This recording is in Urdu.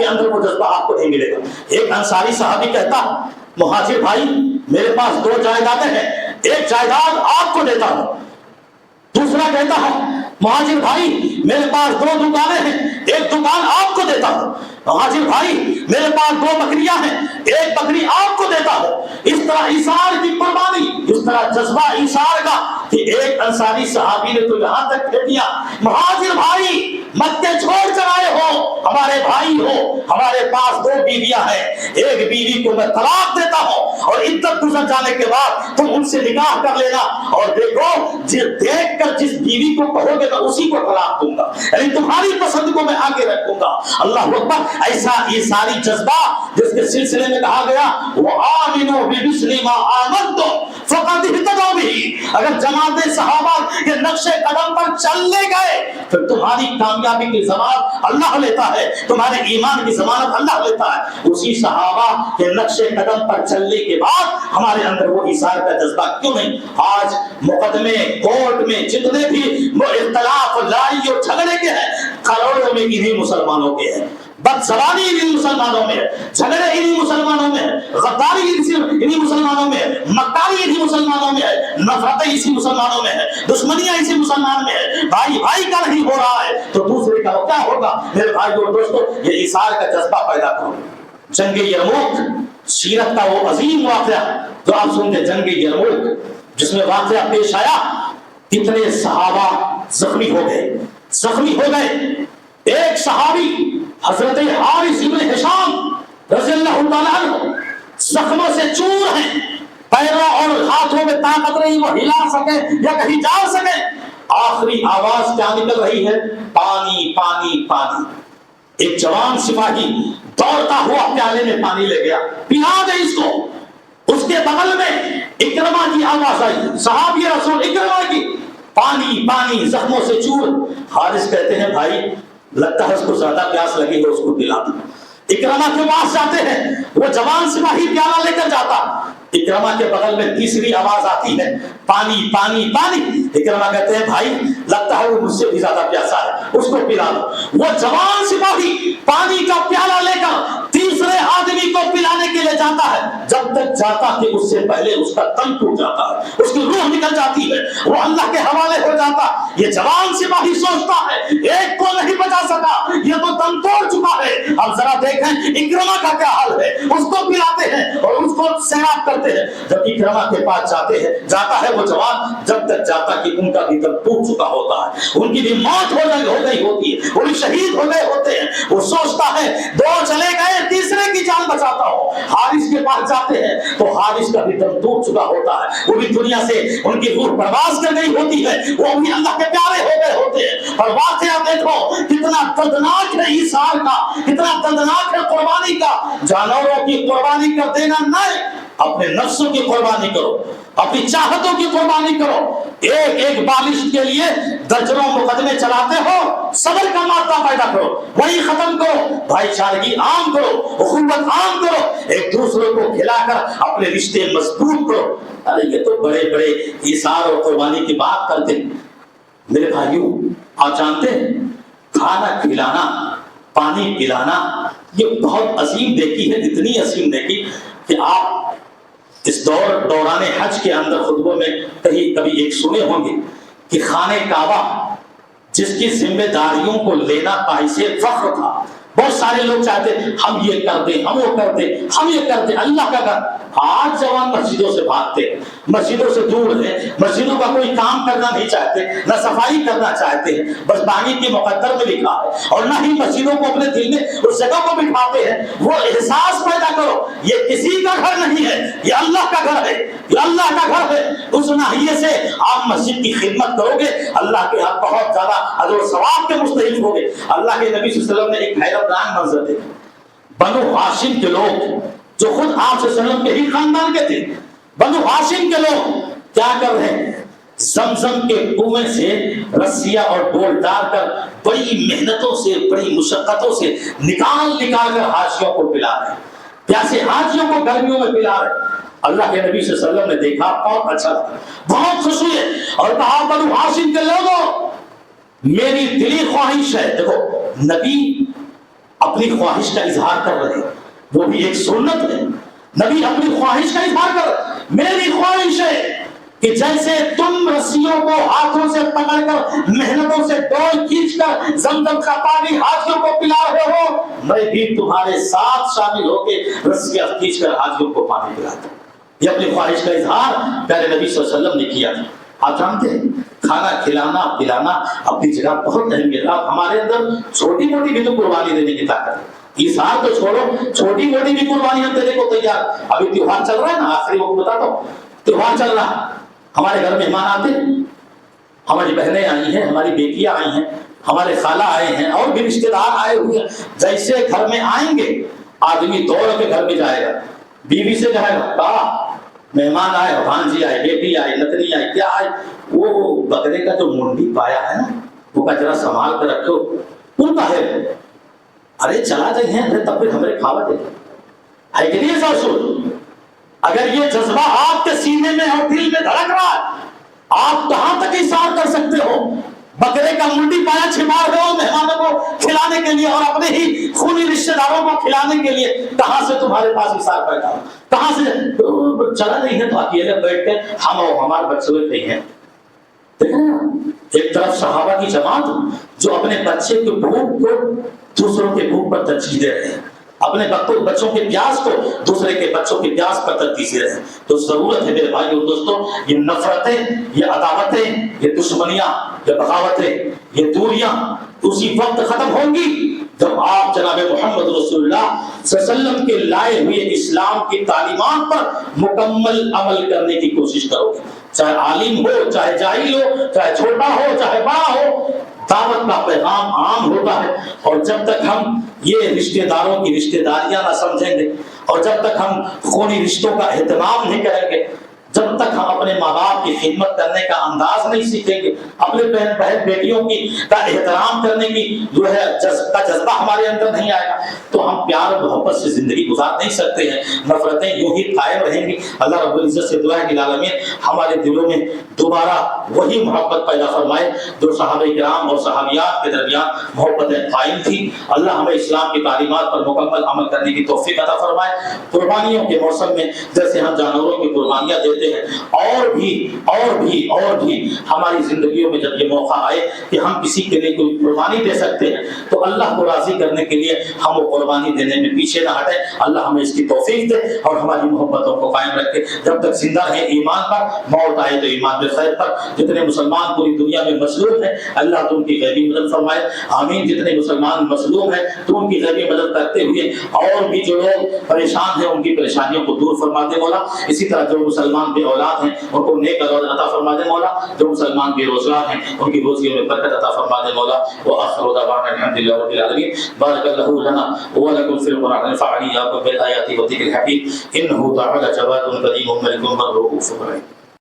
کے اندر وہ جذبہ آپ کو نہیں ملے گا۔ ایک انصاری صحابی کہتا مہاجر بھائی میرے پاس 2 جائیدادیں ہیں، ایک جائیداد آپ کو دیتا ہوں۔ دوسرا کہتا ہے مہاجر بھائی میرے پاس 2 دکانیں ہیں، ایک دکان آپ کو دیتا ہوں۔ مہاجر بھائی میرے پاس 2 بکریاں ہیں، ایک بکری آپ کو دیتا ہوں۔ اس طرح ایثار کی قربانی، اس طرح جذبہ ایثار کا کہ ایک انصاری صحابی نے تو یہاں تک کہہ دیا مہاجر بھائی مکے چھوڑ کر آئے ہو، ہمارے بھائی ہو، ہمارے پاس 2 بیویاں ہیں، ایک بیوی کو میں طلاق دیتا ہوں اور عدت گزر جانے کے بعد تم ان سے نکاح کر لینا، اور دیکھو دیکھ کر جس بیوی کو کہو گے میں اسی کو طلاق دوں گا، یعنی تمہاری پسند کو میں آگے رکھوں گا۔ اللہ اکبر! ایسا یہ ساری جذبہ جس کے سلسلے میں کہا گیا وَآمِنُوا بِمِثْلِ مَا آمَنتُمْ فَقَدِ اهْتَدَوْا بِهِ، اگر جماعت صحابہ کے نقش قدم پر چلنے گئے پھر تمہاری کامیابی کی ضمانت اللہ لیتا ہے، تمہارے ایمان کی ضمانت اللہ لیتا ہے۔ اسی صحابہ کے نقش قدم پر چلنے کے بعد ہمارے اندر وہ ایثار کا جذبہ کیوں نہیں؟ آج مقدمے کورٹ میں جتنے بھی اختلاف لڑائی اور جھگڑے کے ہیں کروڑوں میں انہی مسلمانوں کے ہیں، بدزبانی انہی مسلمانوں میں ہے، جھگڑے انہی مسلمانوں میں ہے، غداری انہی مسلمانوں میں ہے، مکاری انہی مسلمانوں میں ہے، نفرتیں اسی مسلمانوں میں ہے، دشمنیاں اسی مسلمان میں ہے۔ بھائی بھائی کا نہیں ہو رہا ہے تو دوسرے کا کیا ہوگا؟ میرے بھائی اور دوستو یہ ایثار کا جذبہ پیدا کرو۔ جنگ یرموک سیرت کا وہ عظیم واقعہ جو آپ سنتے، جنگ یرموک جس میں واقعہ پیش آیا، کتنے صحابہ زخمی ہو گئے۔ ایک صحابی حضرت حارث بن ہشام رضی اللہ تعالیٰ عنہ زخموں سے چور ہیں، پیروں اور ہاتھوں میں طاقت نہیں وہ ہلا سکے یا کہیں جا سکے، آخری آواز کیا نکل رہی ہے؟ پانی پانی پانی۔ ایک جوان سپاہی دوڑتا ہوا پیالے میں پانی لے گیا، پلا دے اس کو۔ اس کے بغل میں اکرمہ کی آواز آئی، صحابی رسول اکرمہ کی، پانی پانی، زخموں سے چور۔ حارث کہتے ہیں بھائی لگتا ہے اس کو زیادہ پیاس لگی ہے، اس کو پلا دو۔ اکرمہ کے پاس جاتے ہیں، وہ جوان سپاہی پیالہ لے کر جاتا، اکرمہ کے بغل میں تیسری آواز آتی ہے پانی پانی پانی۔ اکرمہ کہتے ہیں بھائی لگتا ہے وہ مجھ سے بھی زیادہ پیاسا ہے، اس کو پلا دو۔ وہ جوان سپاہی پانی کا پیالہ لے کر تیسرے آدمی کو پلانے کے لیے جاتا ہے، جب تک جاتا کہ اس سے پہلے اس کا تن ٹوٹ جاتا ہے، اس کی روح نکل جاتی ہے، وہ اللہ کے حوالے ہو جاتا۔ یہ جوان سپاہی سوچتا ہے ایک کو نہیں بچا سکا، یہ تو تن توڑ چکا ہے۔ اب ذرا دیکھیں اکرمہ کا کیا حال ہے، اس کو پلاتے ہیں اور اس کو سیراب کرتے ہیں۔ جب اکرمہ کے پاس جاتا ہے وہ جوان، جب تک جاتا کہ ان کا بھی تن ٹوٹ چکا ہوتا ہے، ان کی بھی موت ہو گئی ہوتی ہے، وہ بھی شہید ہو گئے ہوتے ہیں۔ وہ سوچتا ہے 2 چلے گئے، تیسرے کی جان بچاتا ہوں۔ حارث کے پاس جاتے ہیں تو حارث کا بھی تن ٹوٹ چکا ہوتا ہے، وہ بھی دنیا سے ان کی روح پرواز کر گئی ہوتی ہے، وہ بھی اللہ کے پیارے ہو گئے ہوتے ہیں۔ اور واقعہ دیکھو کتنا دردناک ہے ایثار کا، کتنا دردناک ہے قربانی کا۔ جانوروں کی قربانی کر دینا نہیں، اپنے نفسوں کی قربانی کرو، اپنی چاہتوں کی قربانی کرو۔ ایک بالش کے لیے درجنوں مقدمے چلاتے ہو، صبر کا مادہ پیدا کرو، وہی ختم کرو، بھائی چارگی عام کرو، اخوت عام کرو، ایک دوسرے کو کھلا کر اپنے رشتے مضبوط کرو۔ ارے یہ تو بڑے بڑے ایثار اور قربانی کی بات کرتے ہیں۔ میرے بھائیوں آپ جانتے ہیں کھانا کھلانا، پانی پلانا یہ بہت عظیم نیکی ہے، اتنی عظیم نیکی کہ آپ اس دوران حج کے اندر خطبوں میں کبھی ایک سنے ہوں گے کہ خانہ کعبہ جس کی ذمہ داریوں کو لینا باعث فخر تھا۔ بہت سارے لوگ چاہتے ہم یہ کر دیں، ہم وہ کر دیں، ہم یہ کر دیں، اللہ کا گھر۔ آج جوان مسجدوں سے بھاگتے، مسجدوں سے دور ہیں، مسجدوں کا کوئی کام کرنا نہیں چاہتے، نہ صفائی کرنا چاہتے ہیں، بس باغی کے مقدر میں لکھا ہے، اور نہ ہی مسجدوں کو اپنے دل میں اس جگہ کو بٹھاتے ہیں۔ وہ احساس پیدا کرو یہ کسی کا گھر نہیں ہے، یہ اللہ کا گھر ہے، یہ اللہ کا گھر ہے۔ اس ناحیے سے آپ مسجد کی خدمت کرو گے، اللہ کے ہاں بہت زیادہ اجر و ثواب کے مستحق ہوگے۔ اللہ کے نبی صلی اللہ علیہ وسلم نے ایک حیرت دان منظر دیکھا، بنو ہاشم کے لوگ جو خود آپ صلی اللہ علیہ وسلم کے ہی خاندان کے تھے، بنو ہاشم کے لوگ کیا کر رہے ہیں؟ زمزم کے کنویں سے رسیاں اور ڈول ڈال کر بڑی محنتوں سے، بڑی مشقتوں سے نکال کر حاجیوں کو پلا رہے ہیں، پیاسے حاجیوں کو گرمیوں میں پلا رہے ہیں۔ اللہ کے نبی صلی اللہ علیہ وسلم نے دیکھا، بہت اچھا لگا، بہت خوش ہوئے اور کہا بنو ہاشم کے لوگوں میری دلی خواہش ہے۔ دیکھو نبی اپنی خواہش کا اظہار کر رہے ہیں، وہ بھی ایک سنت ہے۔ نبی اپنی خواہش کا اظہار کر رہے ہیں، میری خواہش ہے کہ جیسے تم رسیوں کو ہاتھوں سے پکڑ کر محنتوں سے ڈول کھینچ کر زمزم کا پانی حاجیوں کو پلا رہے ہو، میں بھی تمہارے ساتھ شامل ہو کے رسیاں کھینچ کر حاجیوں کو پانی پلاتا ہوں۔ یہ اپنی خواہش کا اظہار پیارے نبی صلی اللہ علیہ وسلم نے کیا تھا۔ آپ جانتے ہیں کھانا کھلانا پلانا اپنی جگہ بہت اہمیت ہے۔ ہمارے اندر چھوٹی موٹی بھی تو قربانی دینے کی طاقت ہے، ایثار تو چھوڑو، چھوٹی موٹی بھی قربانی ہم دینے کو تیار۔ ابھی تیوہار چل رہا ہے نا، آخری وقت بتاتا ہوں، تیوہار چل رہا ہے، ہمارے گھر مہمان آتے ہیں، ہماری بہنیں آئی ہیں، ہماری بیٹیاں آئی ہیں، ہمارے خالہ آئے ہیں، اور بھی رشتے دار آئے ہوئے ہیں۔ جیسے گھر میں آئیں گے آدمی دوڑ کے گھر میں جائے گا، بیوی سے کہے گا کہا مہمان آئے، بھانجی آئے، بیٹی آئی، نتنی آئی، کیا آئے، وہ بکرے کا جو منڈی پایا ہے نا وہ کچرا سنبھال کر رکھو، کون کا ہے؟ ارے چلا جائیں ہیں تب پھر ہمارے کھاوا دے ہے کہ نہیں ایسا اصول؟ اگر یہ جذبہ آپ کے سینے میں اور دل میں دھڑک رہا ہے، آپ کہاں تک اثار کر سکتے ہو؟ بکرے کا منڈی پایا چھپا رہے ہو مہمانوں کو کھلانے کے لیے اور اپنے ہی خونی رشتے داروں کو کھلانے کے لیے، کہاں سے تمہارے پاس اثار پیدا ہو؟ کہاں سے؟ چلا نہیں ہے تو اکیلے بیٹھ کے ہم اور ہمارے بچے ہوئے کہیں ہیں۔ ایک طرف صحابہ کی جماعت جو اپنے بچے کے بھوک کو دوسروں کے بھوک پر ترجیح دے رہے ہیں، اپنے بچوں کے پیاس کو دوسرے کے بچوں کے پیاس پر ترجیح دے رہے ہیں۔ تو ضرورت ہے میرے بھائی اور دوستوں، یہ نفرتیں، یہ عداوتیں، یہ دشمنیاں، یہ بغاوتیں، یہ دوریاں اسی وقت ختم ہوں گی جب آپ جناب محمد رسول اللہ صلی اللہ علیہ وسلم کے لائے ہوئے اسلام کی تعلیمات پر مکمل عمل کرنے کی کوشش کرو گے۔ چاہے عالم ہو، چاہے جاہل ہو، چاہے چھوٹا ہو، چاہے بڑا ہو، دعوت کا پیغام عام ہوتا ہے۔ اور جب تک ہم یہ رشتہ داروں کی رشتہ داریاں نہ سمجھیں گے، اور جب تک ہم خونی رشتوں کا اہتمام نہیں کریں گے، جب تک ہم اپنے ماں باپ کی خدمت کرنے کا انداز نہیں سیکھیں گے، اپنے بہن بیٹیوں کا احترام کرنے کی جو ہے جذبہ ہمارے اندر نہیں آئے گا، تو ہم پیار اور محبت سے زندگی گزار نہیں سکتے ہیں۔ نفرتیں یوں ہی قائم رہیں گی۔ اللہ رب العزت سے دعا ہے کہ العالمین ہمارے دلوں میں دوبارہ وہی محبت پیدا فرمائے جو صحابہ کرام اور صحابیات کے درمیان محبتیں قائم تھی۔ اللہ ہمیں اسلام کی تعلیمات پر مکمل عمل کرنے کی توفیق عطا فرمائے۔ قربانیوں کے موسم میں جیسے ہم جانوروں کی قربانیاں دیتے ہیں، اور بھی ہماری زندگیوں میں جب یہ موقع آئے کہ ہم کسی کے لیے کوئی قربانی دے سکتے ہیں تو اللہ کو راضی کرنے کے لیے ہم وہ قربانی دینے میں پیچھے نہ ہٹیں۔ اللہ ہمیں اس کی توفیق دے اور ہماری محبتوں کو قائم رکھے جب تک زندہ رہے ایمان پر، موت آئے تو ایمان بالخیر پر۔ جتنے مسلمان پوری دنیا میں مظلوم ہیں اللہ تو ان کی غیبی مدد فرمائے، آمین۔ جتنے مسلمان مظلوم ہیں تو ان کی غیبی مدد کرتے ہوئے اور بھی جو لوگ پریشان ہیں ان کی پریشانیوں کو دور فرما دے مولا۔ اسی طرح جو مسلمان بے اولاد ہیں ان کو نیک اولاد عطا فرما دے مولا، جو مسلمان بے روزگار ہیں ان کی روزیوں میں برکت عطا فرما دے مولا۔ وآخر دعوانا الحمد للہ رب العالمین۔ بارک اللہ لنا ولکم فی القرآن ونفعنی وإیاکم بالآیات والذکر الحکیم، انہ تعالی جواد کریم ملک بر رؤوف رحیم۔